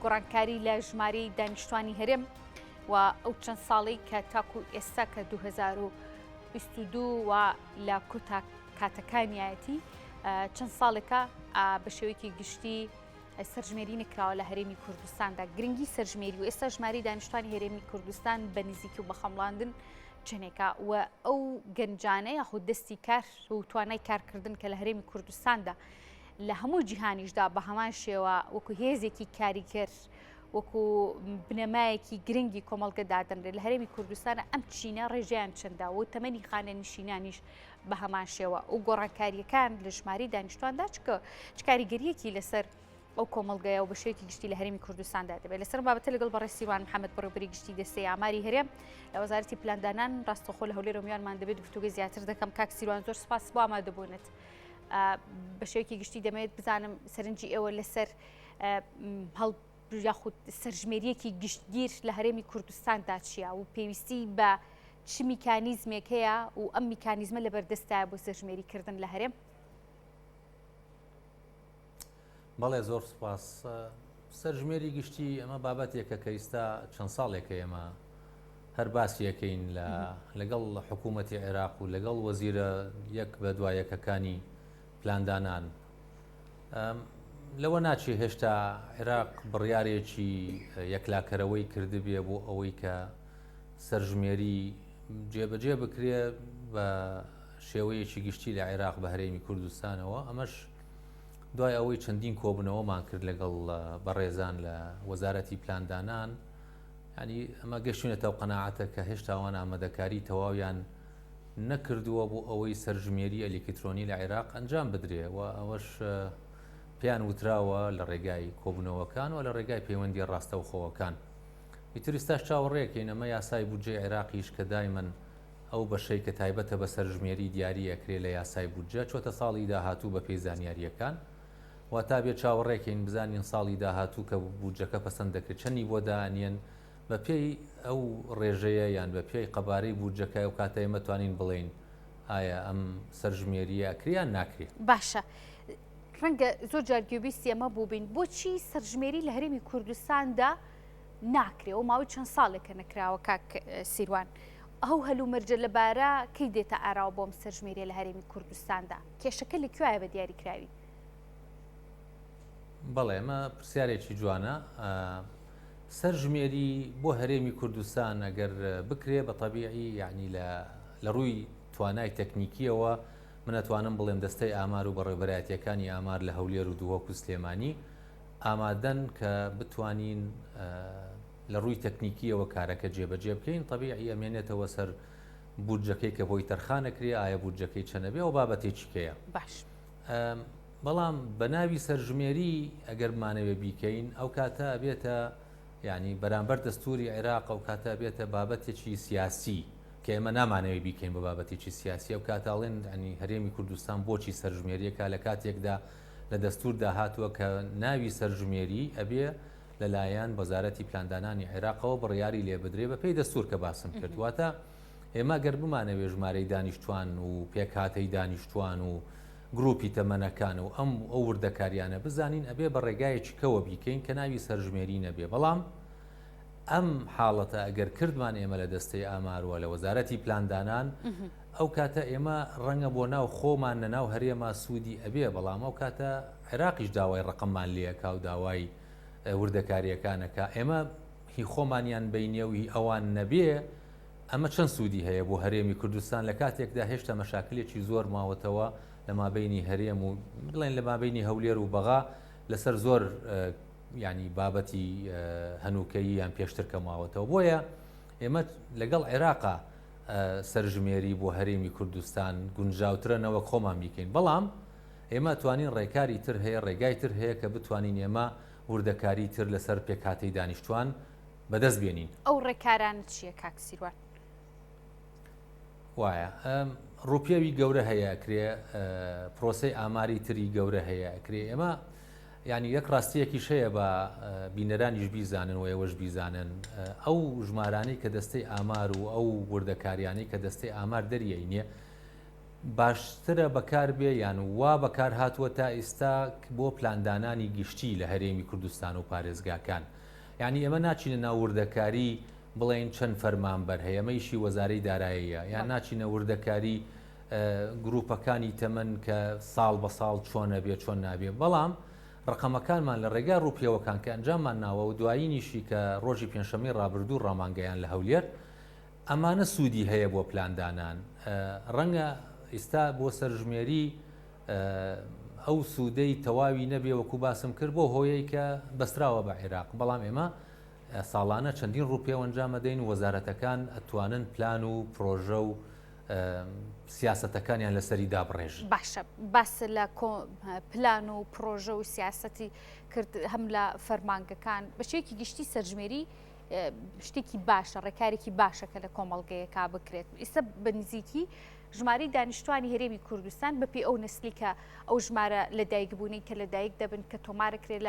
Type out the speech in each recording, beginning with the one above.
گۆڕانکاری لە ژمارەی دانیشتوانی هەرێم و ئەو چەند ساڵی کە تاکو ئێستا کە 2022 و لە کۆتا کاتەکانیایەتی چەند ساڵێکە بە شێوەیەکی گشتی سەرژمێری نکراوە لە هەرێمی کوردستاندا گرنگی سەرژمێری و ئێستا ژمارەی دانیشتوانی هەرێمی کوردستان بە نزیکی و بە خەمڵاندن چنێکە و ئەو گەنجانەیە خود دەستی کار و توانای کارکردن کە لە هەرێمی کوردستاندا لە هەموو جیهانیشدا بە هەمان شێوە وەکو هێزێکی کاریگەر وەکو بنەمایەکی گرنگی کۆمەڵگە دادەنرێت لە هەرێمی کوردستانە ئەم چینە ڕێژیان چەندە و تەمەنی خانە نشینانیش بە هەمان شێوە و گۆڕانکاریەکان لە ژمارەی دانیشتواندا چ کاریگەریەکی لەسەر ئەو کۆمەڵگەیە و بە شێوەیەکی گشتی لە هەرێمی کوردستاندا دەبێت لەسەر بابەتە لەگەڵ بەڕێز سیروان محەممەد بەڕێوەبەری گشتی دەستەی ئاماری هەرێم لە وەزارەتی پلاندانان ڕاستەخۆ لە هەولێر میوانمان دەبێت گفتوگوی زیاتر دەکەم کاک سیروان زۆر سپاس بۆ ئامادەبوونت بە شێوەیەکی گشتی دەمەوێت بزانم سەرنجی ئێوە لەسەر یاخود سەرژمێریەکی گشتگیر لە هەرێمی کوردستاندا چییە و پێویستی بە چ میکانیزمێک هەیە و ئەم میکانیزمە لە بەردەستایە بۆ سەرژمێریکردن لە هەرێم؟ بەڵێ زۆر سپاس. سەرژمێری گشتی ئەمە بابەتێکە کە ئێستا چەند ساڵێکە ئێمە هەر باسیەکەین لەگەڵ حکوومەتی عێراق و لەگەڵ وەزیرە یەک بە دوایەکەکانی پلاندانان لەوە ناچێ هێشتا عێراق بڕیارێکی یەکلاکەرەوەی کردبێ بۆ ئەوەی کە سەرژمێری جێبەجێ بکرێ بە شێوەیەکی گشتی لە عێراق بە هەرێمی کوردستانەوە. ئەمەش دوای ئەوەی چەندین کۆبنەوەمان کرد لەگەڵ بەڕێزان لە وەزارەتی پلاندانان، ینی ئەمە گەشتونێتەوە قەناعەتە کە هێشتاوان ئامادەکاری تەواویان نەکردووە بۆ ئەوەی سەرژمێری ئەلکترۆنی لە عێراق ئەنجام بدرێ و ئەوەش پێیان وتراوە لە ڕێگای کۆبنەوەکان و لە ڕێگای پەیوەندی ڕاستەوخۆوەکان. ئیتریستاش چاوەڕێکین ئەمە یاسای بودجێ عێراقیش کە دایمەن ئەو بەشەی کە تایبەتە بە سەرژمێری دیاری ئەکرێ لە یاسای بودجە چۆتە ساڵی داهاتوو بە پێی زانیاریەکان و تا بێ چاوەڕێکین بزانین ساڵی داهاتوو کە بودجەکە پەسەند دەکرێت چەندی بۆ دانێن بە پێی ئەو ڕێژەیە یان بە پێی قەبارەی بودجەکە و کاتە ئێمە توانین بڵێین ئایا ئەم سەرژمێریە ئەکریان ناکرێت. باشە، ڕەنگە زۆر جارگوێبیستی ئەمە بوو بین بۆچی سەرژمێری لە هەرێمی کوردستاندا ناکرێ و ماوەی چەند ساڵێکە نەکراوە کاک سیروان؟ ئەو هەلوو مەرجە لەبارە کەی دێتە ئاراوە بۆم سەرژمێری لە هەرێمی کوردستاندا؟ کێشەکە لەکوایە بە دیاری کراوی؟ بەڵێ ئەمە پرسیارێکی جوانە. سەرژمێری بۆ هەرێمی کوردستان ئەگەر بکرێ بە تەبیعی یعنی لە ڕووی توانای تەکنیکیەوە من ئەتوانم بڵێم دەستەی ئامار و بەڕێوەبەرایەتیەکانی ئامار لە هەولێر و دووەک و سلێمانی ئامادەن کە بتوانین لە ڕووی تەکنیکیەوە کارەکە جێبەجێ بکەین. تەبیعی ئەمێنێتەوە سەر بودجەکەی کە بۆی تەرخانەکرێ ئایا بودجەکەی چەنەبێ و بابەتێکی کەیە. باش، بەڵام بە ناوی سەرژمێری ئەگەر بمانەوێ بیکەین ئەو کاتە بێتە ینی بەرامبەر دەستوری عێراق ئەو کاتە بێتە بابەتێکی سیاسی کە ئێمە نامانەوێ بیکەین بە بابەتێکی سیاسی. ئەو کاتاڵێن ینی هەرێمی کوردستان بۆچی سەرژمێریەکە لە کاتێکدا لە دەستوردا هاتووە کە ناوی سەرژمێری ئەبێ لەلایەن وەزارەتی پلاندانانی عێراقەوە بڕیاری لێ بدرێ بە پێی دەستور کە باسم کردواتە ئێمە گەر بمانەوێ ژمارەی دانیشتوان و پێکهاتەی دانیشتوان و گروپی تەمەنەکان و ئەو وردەکاریانە بزانین ئەبێ بە ڕێگایەکی کەوە بیکەین کە ناوی سەرژمێری نەبێ. بەڵام ئەم حاڵەتە ئەگەر کردمان ئێمە لە دەستەی ئاماروە لە وەزارەتی پلاندانان ئەو کاتە ئێمە ڕەنگە بۆ ناو خۆمان لە ناو هەرێما سوودی ئەبێ، بەڵام ئەو کاتە عێراقیش داوای ڕقممان لێەکا و داوای وردەکاریەکانەکە ئێمە هی خۆمانیان بینێوی ئەوان نەبێ ئەمە چەند سوودی هەیە بۆ هەرێمی کوردستان لە کاتێکدا هێشتا مەشاکلێکی زۆر ماوەتەوە لە مابینی هەرێم و بڵێن لە مابینی هەولێر و بەغا لەسەر زۆر ینی بابەتی هەنووکەیی یان پێشترکە ماوەتەوە. بۆیە ئێمە لەگەڵ عێراقا سەرژمێری بۆ هەرێمی کوردستان گونجاوترەنەوە خۆمان بیکەین، بەڵام ئێمە توانین ڕێکاری تر هەیە، ڕێگای تر هەیە کە بتوانین ئێمە وردەکاری تر لەسەر پێکهاتەی دانیشتوان بەدەست بێنین. ئەو ڕێکاران چییە کاک سیروان؟ وایە ڕوپێوی گەورە هەیە ئەکرێ، پرۆسەی ئاماری تری گەورە هەیە ئەکرێ. ئێمە ینی یەک ڕاستیەکیش هەیە بە بینەرانیش بیزانن و ئێوەش بیزانن ئەو ژمارانەی کە دەستەی ئامار و ئەو وردەکاریانەی کە دەستەی ئامار دەریێنێ باشترە بەکار بێ یان وا بەکار هاتووە تا ئێستا بۆ پلاندانانی گشتی لە هەرێمی کوردستان و پارێزگاکان. یعنی ئێمە ناچینە ناوردەکاری بڵێن چەند فەرمانبەر هەیە ئەمەیشی وەزارەی داراییە یان ناچینە وردەکاری گروپەکانی تەمەن کە ساڵ بە ساڵ چۆنە بێ چۆن نابێ، بەڵام ڕقەمەکانمان لە ڕێگای ڕووپیەوەکان کە ئەنجاممان ناوە و دوایینیشی کە ڕۆژی پێنجشەمەی ڕابردوو ڕامانگەیان لە هەولێر ئەمانە سوودی هەیە بۆ پلاندانان. ڕەنگە ئێستا بۆ سەرژمێری ئەو سوودەی تەواوی نەبێ وەکو باسم کرد بۆ هۆیەی کە بەستراوە بە عێراق، بەڵام ئێمە ساڵانە چەندین ڕوپیە ئەنجامەدەین و وەزارەتەکان ئەتوانن پلان و پرۆژە و سیاسەتەکانیان لەسەری دابڕێژ. باشە باس لە پلان و پرۆژە و سیاسەتی کرد هەم لە فەرمانگەکان بەشێکی گشتی سەرژمێری شتێکی باشە، ڕێکارێکی باشە کە لە کۆمەڵگەیەکا بکرێت. ئێستا بە نزیکی ژمارەی دانیشتوانی هەرێمی کوردستان بەپێی ئەو نسلی کە ئەو ژمارە لەدایکبوونی کە لەدایک دەبن کە تۆمارەکرێت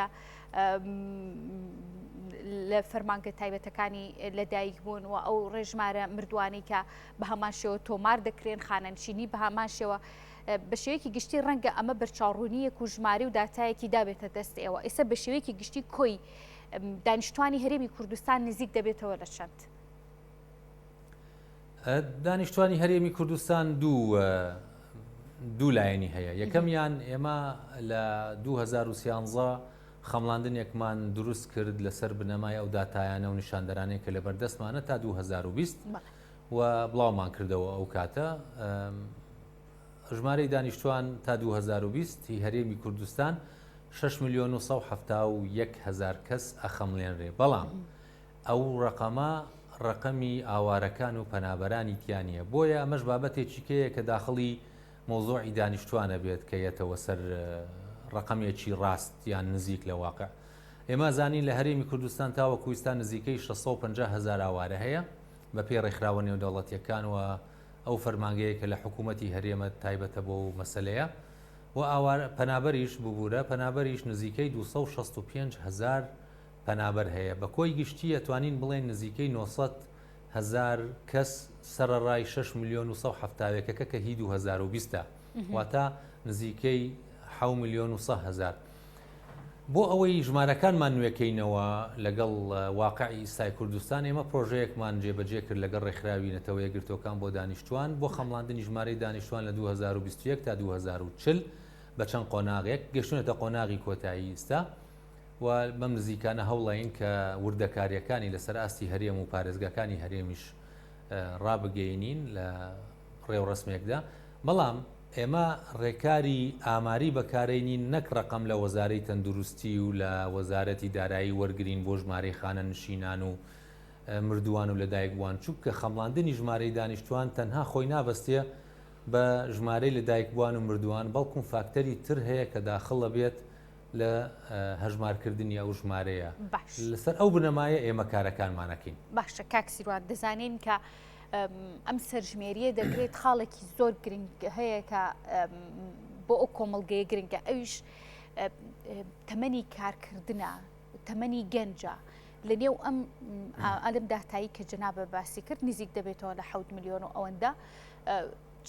لە فەرمانگە تایبەتەکانی لەدایکبوون و ئەو ڕێژمارە مردوانی کە بە هەمان شێوە تۆمار دەکرێن خانەنشینی بە هەمان شێوە بە شێوەیەکی گشتی ڕەنگە ئەمە بەرچاوڕوونیەک و ژماری و داتایەکی دابێتە دەست ئێوە. ئێستا بە شێوەیەکی گشتی کۆی دانیشتوانی هەرێمی کوردستان نزیک دەبێتەوە لە چەند؟ دانیشتوانی هەرێمی کوردستان دوو لایەنی هەیە. یەکەمیان ئێمە لە 2013 خەمڵاندنێکمان دروست کرد لەسەر بنەمای ئەو داتایانە و نیشاندەرانەیە کە لە بەردەستمانە تا 2020 و بڵاومان کردەوە ئەو کاتە ژمارەی دانیشتوان تا 2020 هەرێمی کوردستان 6,171,000 کەس ئەخەمڵێنرێ، بەڵام ئەو ڕقەمە ڕقەمی ئاوارەکان و پەنابەرانی تیانە، بۆیە ئەمەش بابەتێکی کەیە کە داخڵی مۆزۆعی دانیشتوانە بێت کە یەتەوە سەر ڕقەمێکی ڕاست یان نزیک لە واقع. ئێمە زانین لە هەرێمی کوردستان تاوەکو ئێستا نزیکەی 650,000 ئاوارە هەیە بە پێی ڕێکخراوە نێودەوڵەتیەکان و ئەو فەرمانگەیە کە لە حکوومەتی هەرێمە تایبەتە بۆ مەسەلەیە و پەنابەریش ببوورە، پەنابەریش نزیکەی 265,000 پەنابەر هەیە. بە کۆی گشتی ئەتوانین بڵێن نزیکەی 900,000 کەس سەرەڕای 6,170,000 کە هی 2020 واتە نزیکەی 7,100,000. بۆ ئەوەی ژمارەکانمان نوێکەینەوە لەگەڵ واقعی ئیسای کوردستان ئێمە پرۆژەیەکمان جێبەجێ کرد لەگەڵ ڕێکخراوی نەتەوە یەکگرتوەکان بۆ دانیشتوان بۆ خەمڵاندنی ژمارەی دانیشتوان لە 2021 تا 2040 بە چەند قۆناغێک گەشتونەتە قۆناغی کۆتایی ئێستا و بەم نزیکانە هەوڵین کە وردەکاریەکانی لەسەر ئاستی هەرێم و پارێزگاکانی هەرێمیش ڕابگەینین لە ڕێوڕسمێکدا، بەڵام ئێمە ڕێکاری ئاماری بەکارێنین نەک ڕقم لە وەزارەی تەندروستی و لە وەزارەتی دارایی وەرگین بۆ ژمارەی خانە نشینان و مردووان و لەدایکبووان، چونکە خەمڵاندنی ژمارەی دانیشتوان تەنها خۆی نابەستێ بە ژمارەی لەدایکبووان و مردووان، بەڵکم فاکتەری تر هەیە کە داخڵە بێت لە هەژمارکردنی ئەو ژمارەیە. لەسەر ئەو بنەمایە ئێمە کارەکانمانەکەین. باشە کاکسیروان، دەزانین کە ئەم سەرژمێریە دەکرێت خاڵێکی زۆر گرنگ هەیە کە بۆ ئەو کۆمەڵگەیە گرنگە، ئەویش تەمەنی کارکردنە، تەمەنی گەنجە. لە نێو ئەلم داهتایی کە جەنابە باسی کرد نزیک دەبێتەوە لە 7 میلیۆن و ئەوەندە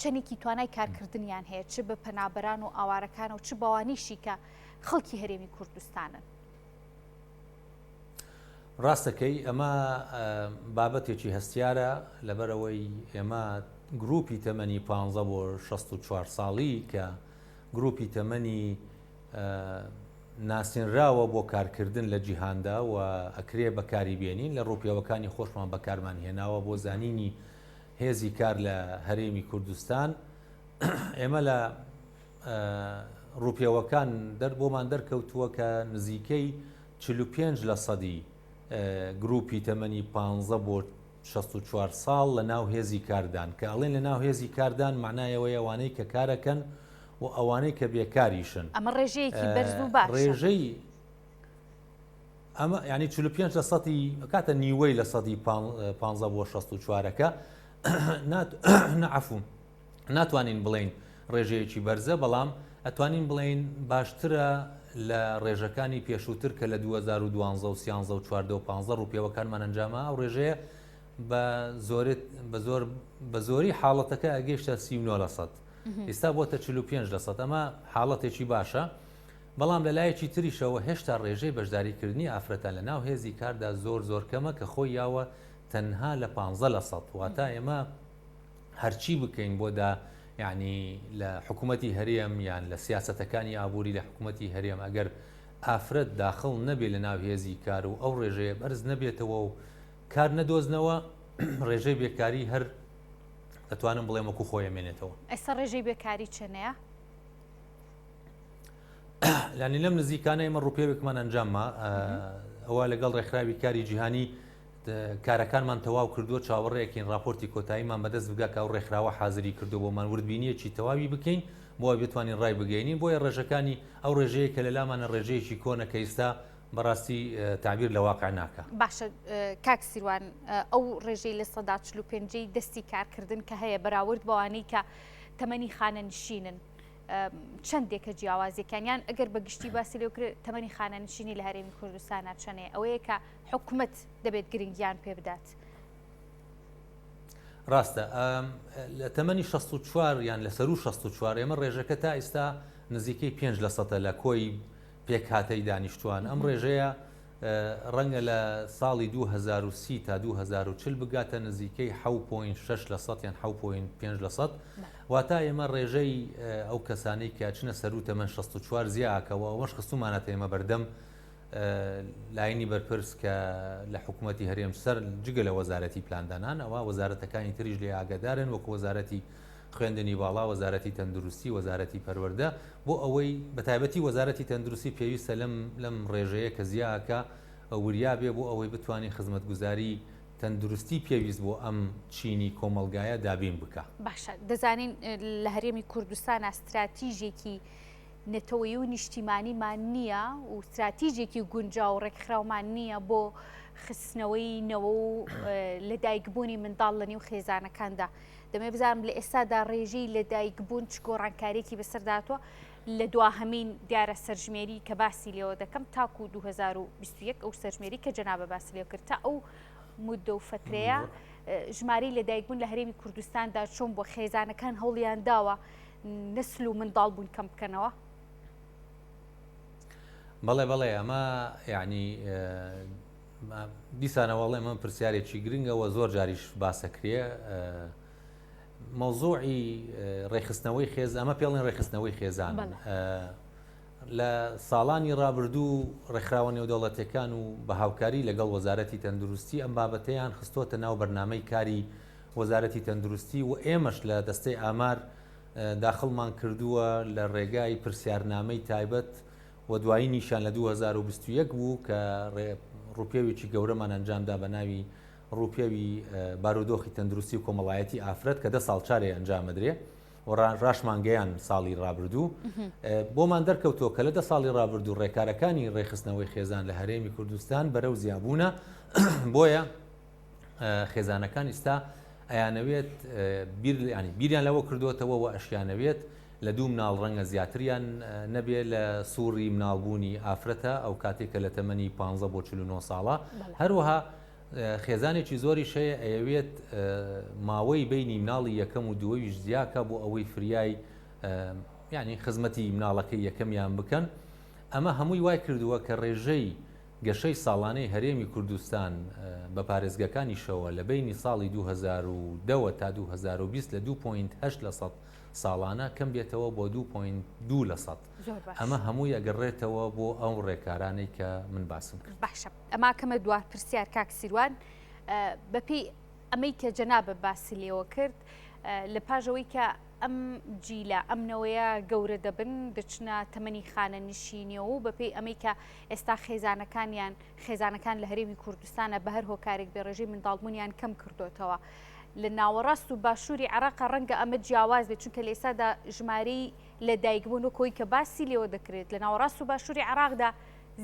چەندێکی توانای کارکردنیان هەیە، چ بە پەنابەران و ئاوارەکان و چ بەوانیشی کە خەڵکی هەرێمی کوردستانن. ڕاستەکەی ئەمە بابەتێکی هەستیارە لەبەرەوەی ئێمە گروپی تەمەنی 15 بۆ 64 ساڵی کە گروپی تەمەنی ناسینراوە بۆ کارکردن لە جیهاندا و ئەکرێ بەکاری بێنین لە ڕووپیاوەکانی خۆشمان بەکارمان هێناوە بۆ زانینی هێزی کار لە هەرێمی کوردستان. ئێمە لە ڕووپیاوەکان بۆمان دەرکەوتووە کە نزیکەی 45% گروپی تەمەنی 15 بۆ 64 ساڵ لە ناو هێزی کاردان، کە ئەڵێن لە ناو هێزی کاردان معنایەوەی ئەوانەی کە کارەکەن و ئەوانەی کە بێکاریشن. ئەمە ڕێژەیەکی بەرز و باش ڕێژەی ئەمە ینی 45% کاتە نیوەی لە 15 بۆ 64ەکە نەعەفوم ناتوانین بڵین ڕێژەیەکی بەرزە، بەڵام ئەتوانین بڵین باشترە لە ڕێژەکانی پێشووتر کە لە 2012 و 13 و 14 و 15 ڕووپیاوەکانمان ئەنجامە. ئەو ڕێژەیە بە زۆری حاڵەتەکە ئەگەیشتە 39%. ئێستا بۆتە 45%. ئەمە حاڵەتێکی باشە. بەڵام لە لایەکی تریشەوە هێشتا ڕێژەی بەشداریکردنی ئافرەتە لە ناو هێزی کاردا زۆر کەمە کە خۆی یاوە تەنها لە 15%. واتە ئێمە هەرچی بکەین بۆدا یعنی لە حکوومەتی هەرێم یان لە سیاسەتەکانی ئابووری لە حکوومەتی هەرێم ئەگەر ئافرەت داخڵ نەبێت لە ناو هێزی کار و ئەو ڕێژەیە بەرز نەبێتەوە و کار نەدۆزنەوە ڕێژەی بێکاری هەر دەتوانم بڵێم وەکو خۆی مێنێتەوە. ئێستا ڕێژەی بێکاری چنەیە؟ لانی لەم نزیکانە ئێمە ڕوپێوێکمان ئەنجاممە ئەوە لەگەڵ ڕێکخراوی کاری جیهانی کارەکانمان تەواو کردووە چاوەڕێکین راپۆرتی کۆتاییمان بەدەست بگا کە ئەو ڕێکخراوە حازری کردو بۆمان وردبینیەکی تەواوی بکەین بۆ بتوانین ڕای بگەینین بۆیە ڕێژەکانی ئەو ڕێژەیە کە لە لامانە ڕێژەیەکی کۆنە کە ئێستا بەڕاستی تعبیر لە واقع ناکە. باشە کاک سیروان ئەو ڕێژەی لە 145 دەستی کارکردن کە هەیە بەراورد بەوانەی کە تەمەنی خانە نشینن چەندێکە جیاوازیەکانیان ئەگەر بەگشتی باسی لێو کرد تەمەنی خانە نشینی لە هەرێمی کوردستانە چەنەیە ئەوەیە کە حکوومەت دەبێت گرنگیان پێ بدات. ڕاستە لە تەمەنی 64 یان لە سەر و 64 ئێمە ڕێژەکە تا ئێستا نزیکەی 5% لە کۆی پێک هاتەی دانیشتوان. ئەم ڕێژەیە ڕەنگە لە ساڵی 2030 تا 2040 بگاتە نزیکەی 7.6% یان 7.5%. واتە ئێمە ڕێژەی ئەو کەسانەی کە چنە سەر و تەمەن 64 زیاکەوە ئەوەش خستومانەتە ئێمە بەردەم لاینی بەرپرس کە لە حکوومەتی هەرێم سەر جگە لە وەزارەتی پلاندانان ئەوە وەزارەتەکانی تریش لێ ئاگادارن وەکو وەزارەتی خوێندنی باڵا وەزارەتی تەندروستی وەزارەتی پەروەردە بۆ ئەوەی بەتایبەتی وەزارەتی تەندروستی پێویستە لەم ڕێژەیە کە زیاکە وریا بێ بۆ ئەوەی بتوانین خزمەتگوزاری تەندروستی پێویست بۆ ئەم چینی کۆمەلگایە دابین بکە. باشە دەزانین لە هەرێمی کوردستان استراتیژێکی نەتەوەیی و نیشتیمانیمان نییە و استراتیژێکی گونجاو و ڕێکخراومان نییە بۆ خستنەوەی نەوە و لەدایکبوونی منداڵ لە نێو خێزانەکاندا. دەمێ بزانم لە ئێستادا ڕێژەی لەدایکبوون چ گۆڕانکارێکی بەسەرداتوە لە دواهەمین دیارە سەرژمێری کە باسی لێەوە دەکەم تاکو 2021 ئەو سەرژمێری کە جەنابە باسی لێ کرد تا ئەو مدە و فترەیە ژمارەی لەدایکبوون لە هەرێمی کوردستاندا چۆن بۆ خێزانەکان هەوڵیان داوە نسل و منداڵ بوون کەم بکەنەوە؟ بەڵێ ئەمە یعنی دیسانەوەڵێ من پرسیارێکی گرنگەوە زۆر جاریش باسەکرێ مەوزوعی ڕێخستنەوەی خێز ئەمە پێڵێن ڕێخستنەوەی خێزان لە ساڵانی ڕابردوو ڕێکخراوە نێودەوڵەتیەکان و بە هاوکاری لەگەڵ وەزارەتی تەندروستی ئەم بابەتەیان خستۆتە ناو بەرنامەی کاری وەزارەتی تەندروستی و ئێمەش لە دەستەی ئامار داخڵمان کردووە لە ڕێگای پرسیارنامەی تایبەت و دوایی نیشان لە 2021 بوو کە ڕوپێوێکی گەورەمان ئەنجامدا بە ناوی ڕوپێوی بارودۆخی تەندروستی و کۆمەڵایەتی ئافرەت کە 10 ساڵ چارێ ئەنجامەدرێ و ڕاشمان گەیان ساڵی ڕابردوو بۆمان دەرکەوتۆ کە لە 10 ساڵی ڕابردوو ڕێکارەکانی ڕێخستنەوەی خێزان لە هەرێمی کوردستان بەرەو زیابوونە بۆیە خێزانەکان ئێستا ئەیانەوێت بیریان لەوە کردوێتەوە و ئەشیانەوێت لە دوو مناڵ ڕەنگە زیاتریان نەبێت لە سووری مناڵبوونی ئافرەتە ئەو کاتێکە لە تەمەنی 15 بۆ 49 ساڵە هەروەها خێزانێکی زۆری شەیە ئەیەوێت ماوەی بینی مناڵی یەکەم و دووەویش زیاکە بۆ ئەوەی فریای یعنی خزمەتی مناڵەکەی یەکەمیان بکەن. ئەمە هەمووی وای کردووە کە ڕێژەی گەشەی ساڵانەی هەرێمی کوردستان بە پارێزگەکانیشەوە لە بینی ساڵی 2010 تا 2020 لە 2.8% ساڵانە کەم بێتەوە بۆ 2.2%. ئەمە هەمووی ئەگەڕێتەوە بۆ ئەو ڕێکارانەی کە من باسم کرد. باشە ئەما کەمە دوار پرسیار کاک سیروان بەپێی ئەمەی کە جەنابە باسی لێەوە کرد لە پاژەوەی کە ئەم جیلە ئەمنەوەیە گەورە دەبن دەچنە تەمەنی خانە نشینیەوە و بەپێی ئەمەی کە ئێستا خێزانەکان لە هەرێمی کوردستانە بە هەر هۆکارێک بێڕێژەی منداڵبوونیان کەم کردوتەوە لە ناوەڕاست و باشووری عێراق ڕەنگە ئەمە جیاواز بێت چونکە لە ئێستادا ژمارەی لەدایکبوون و کۆی کە باسی لێەوە دەکرێت لە ناوەڕاست و باشووری عێراقدا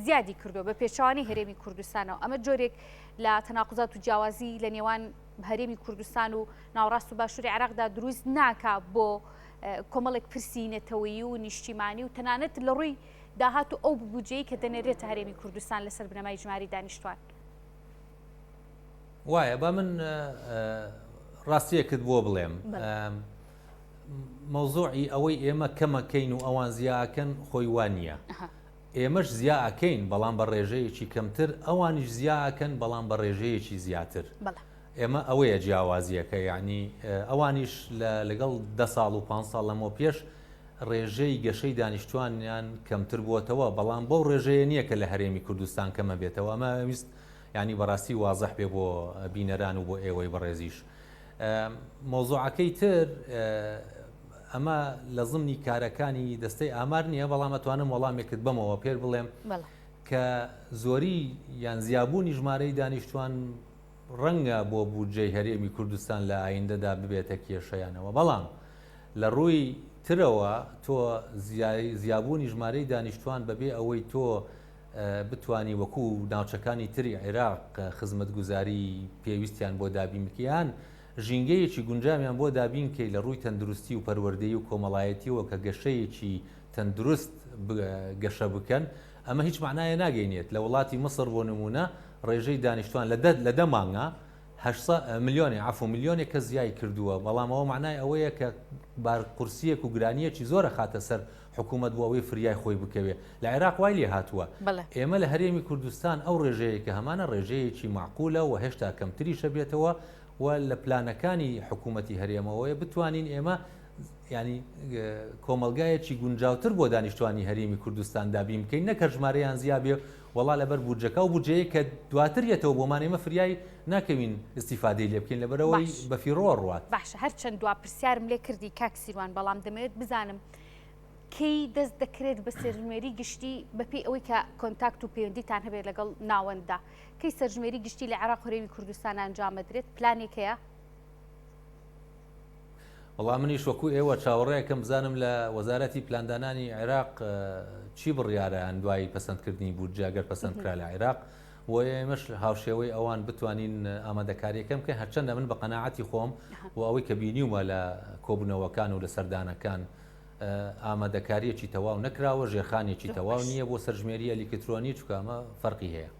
زیادی کردووە بە پێچوانی هەرێمی کوردستانەوە ئەمە جۆرێک لە تەناقوزات و جیاوازی لە نێوان هەرێمی کوردستان و ناوەڕاست و باشووری عێراقدا دروست ناکا بۆ کۆمەڵێک پرسیینەتەوەیی و نیشتیمانی و تەنانەت لە ڕووی داهات و ئەو بودجەی کە دەنێرێتە هەرێمی کوردستان لەسەر بنەمای ژماری دانیشتوان. وایە با من ڕاستیەکت بۆ بڵێم مەوزوعی ئەوەی ئێمە کەمەکەین و ئەوان زیاکەن خۆی وانە. ئێمەش زیاکەین بەڵام بە ڕێژەیەکی کەمتر، ئەوانیش زیاکەن بەڵام بە ڕێژەیەکی زیاتر. ئێمە ئەوەیە جیاوازیەکە، یعنی ئەوانیش لەگەڵ 10 ساڵ و 5 ساڵ لەمەوە پێش ڕێژەی گەشەی دانیشتوانیان کەمتر بووەتەوە، بەڵام بەو ڕێژەیە نییە کە لە هەرێمی کوردستان کەمە بێتەوە. ئەمە ویست ینی بەڕاستی وازەح بێ بۆ بینەران و بۆ ئێوەی بەڕێزیش. مۆزوعەکەی تر ئەمە لە ضمنی کارەکانی دەستەی ئامار نییە، بەڵام ئەتوانم وەڵامێکت بمەوە پێر بڵێم کە زۆری یان زیابوونی ژمارەی دانیشتوان ڕەنگە بۆ بودجەی هەرێمی کوردستان لە ئایندەدا ببێتە کێشەیانەوە، بەڵام لە ڕووی ترەوە تۆ زیابوونی ژمارەی دانیشتوان بەبێ ئەوەی تۆ بتانی وەکو ناوچەکانی تری عێراق خزمەتگوزاری پێویستیان بۆ دابینکیان ژینگەیەکی گونجامیان بۆ دابینکەی لە ڕووی تەندروستی و پەروەردەیی و کۆمەڵایەتیەوە کە گەشەیەکی تەندروست گەشە بکەن، ئەمە هیچ معنایە ناگەینێت. لە وڵاتی مەسر بۆ نمونە ڕێژەی دانیشتوان لە 10 مانگە ملیۆنی میلیۆنێک کە زیای کردووە، بەڵام ئەوە معنای ئەوەیە کە بارقورسیەک و گرانیەکی زۆرە خاتە سەر حکوومەت بۆ ئەوەی فریای خۆی بکەوێ. لە عێراق وای لێ هاتووە. ئێمە لە هەرێمی کوردستان ئەو ڕێژەیە کە هەمانە ڕێژەیەکی معقولە و هێشتا کەمتریشە بێتەوە و لە پلانەکانی حکوومەتی هەرێمەوەیە بتوانین ئێمە ینی کۆمەلگایەکی گونجاوتر بۆ دانیشتوانی هەرێمی کوردستان دابین بکەین، نەکە ژمارەیان زیابێ وەڵا لەبەر بودجەکە و بودجەیە کە دواتریەتەوە بۆمان ئێمە فریای ناکەوین استیفادەی لێ بکەین لەبەرەوەی بەفیڕۆ ڕوات. باشە، هەرچەند دوا پرسیارم لێ کردی کاک سیروان، بەڵام دەمەوێت بزانم کەی دەست دەکرێت بە سەرژمێری گشتی بەپێی ئەوەی کە کۆنتاکت و پەیوەندیتان هەبێت لەگەڵ ناوەنددا، کەی سەرژمێری گشتی لە عێراق و هەرێمی کوردستان ئەنجامەدرێت؟ پلانێکەیە؟ وەڵام منیش وەکو ئێوە چاوەڕێیەکەم بزانم لە وەزارەتی پلاندانانی عێراق چی بڕیارەیان دوای پەسەندکردنی بودجە ئەگەر پەسەند کرا لە عێراق، و ئێمەش هاوشێوەی ئەوان بتوانین ئامادەکاریەکەم کە هەرچەندە من بە قەناعەتی خۆم و ئەوەی کە بینیومە لە کۆبوونەوەکان و لە سەردانەکان ئامادەکاریەکی تەواو نەکراوە، ژێرخانێکی تەواو نییە بۆ سەرژمێری ئەلیکترۆنی، چونکە ئەمە فەرقی هەیە.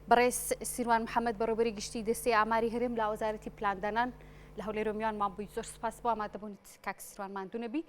بەڕێز سیروان محەممەد بەڕێوەبەری گشتی دەستەی ئاماری هەرێم لە وەزارەتی پلاندانان لە هەولێرە میوانمان بووی، زۆر سوپاس بۆ ئامادەبوونیت کاک سیروان ماندوو نەبی.